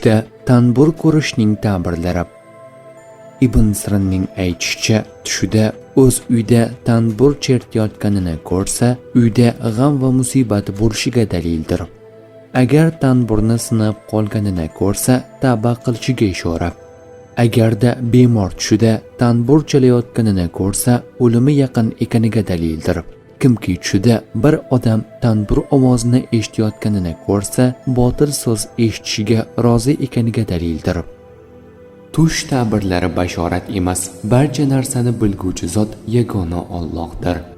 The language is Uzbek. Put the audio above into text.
tushda tanbur ko'rishning ta'birlari. Ibn Sirinning aytishicha, tushida o'z uyda tanbur chertayotganini ko'rsa, uyda g'am va musibat bo'lishiga dalildir. Agar tanburni sinib qolganini ko'rsa, tavba qilishiga ishora. Agarda bemor tushida tanbur chalayotganini ko'rsa, o'limi yaqin ekaniga dalildir. Kimki tushida bir odam tanbur ovozini eshitayotganini ko'rsa, botil so'z eshitishiga rozi ekaniga dalildir. Tush ta'birlari bashorat emas, barcha narsani bilguvchi zot yagona Allohdir.